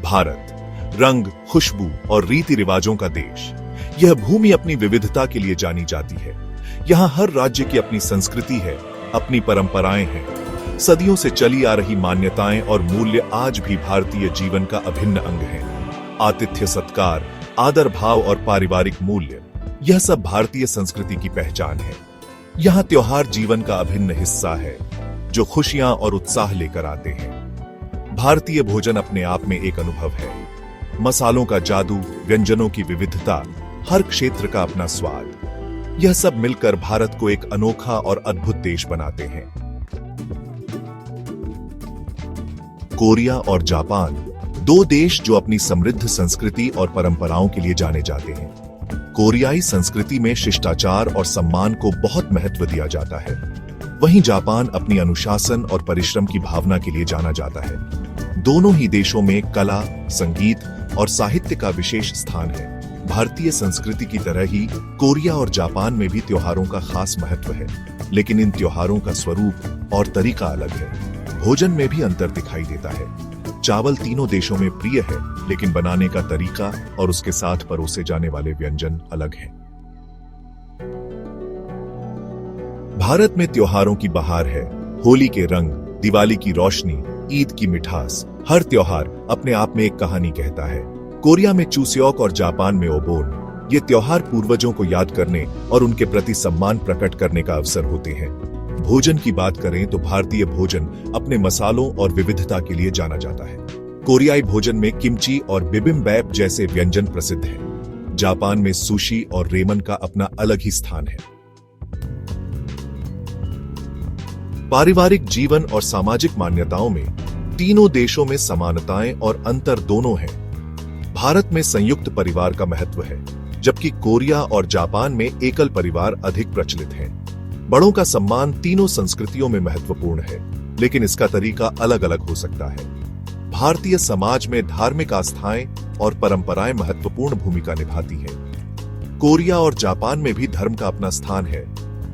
भारत, रंग, खुशबू और रीति रिवाजों का देश। यह भूमि अपनी विविधता के लिए जानी जाती है। यहाँ हर राज्य की अपनी संस्कृति है, अपनी परंपराएं हैं। सदियों से चली आ रही मान्यताएं और मूल्य आज भी भारतीय जीवन का अभिन्न अंग हैं। आतिथ्य सत्कार, आदर भाव और पारिवारिक मूल्य, यह सब भारतीय संस्कृति की पहचान है। यहाँ त्योहार जीवन का अभिन्न हिस्सा है, जो खुशियां और उत्साह लेकर आते हैं। भारतीय भोजन अपने आप में एक अनुभव है। मसालों का जादू, व्यंजनों की विविधता, हर क्षेत्र का अपना स्वाद, यह सब मिलकर भारत को एक अनोखा और अद्भुत देश बनाते हैं। कोरिया और जापान, दो देश जो अपनी समृद्ध संस्कृति और परंपराओं के लिए जाने जाते हैं। कोरियाई संस्कृति में शिष्टाचार और सम्मान को बहुत महत्व दिया जाता है, वहीं जापान अपनी अनुशासन और परिश्रम की भावना के लिए जाना जाता है। दोनों ही देशों में कला, संगीत और साहित्य का विशेष स्थान है। भारतीय संस्कृति की तरह ही कोरिया और जापान में भी त्योहारों का खास महत्व है, लेकिन इन त्योहारों का स्वरूप और तरीका अलग है। भोजन में भी अंतर दिखाई देता है। चावल तीनों देशों में प्रिय है, लेकिन बनाने का तरीका और उसके साथ परोसे जाने वाले व्यंजन अलग हैं। भारत में त्योहारों की बहार है। होली के रंग, दिवाली की रोशनी, ईद की मिठास, हर त्योहार अपने आप में एक कहानी कहता है। कोरिया में चुसेओक और जापान में ओबोन, ये त्योहार पूर्वजों को याद करने और उनके प्रति सम्मान प्रकट करने का अवसर होते हैं। भोजन की बात करें तो भारतीय भोजन अपने मसालों और विविधता के लिए जाना जाता है। कोरियाई भोजन में किमची और बिबिम्बैप जैसे व्यंजन प्रसिद्ध हैं। जापान में सुशी और रेमन का अपना अलग ही स्थान है। पारिवारिक जीवन और सामाजिक मान्यताओं में तीनों देशों में समानताएं और अंतर दोनों हैं। भारत में संयुक्त परिवार का महत्व है, जबकि कोरिया और जापान में एकल परिवार अधिक प्रचलित हैं। बड़ों का सम्मान तीनों संस्कृतियों में महत्वपूर्ण है, लेकिन इसका तरीका अलग अलग हो सकता है। भारतीय समाज में धार्मिक आस्थाएं और परंपराएं महत्वपूर्ण भूमिका निभाती हैं। कोरिया और जापान में भी धर्म का अपना स्थान है,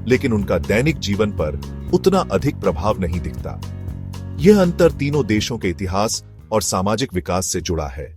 लेकिन उनका दैनिक जीवन पर उतना अधिक प्रभाव नहीं दिखता। यह अंतर तीनों देशों के इतिहास और सामाजिक विकास से जुड़ा है।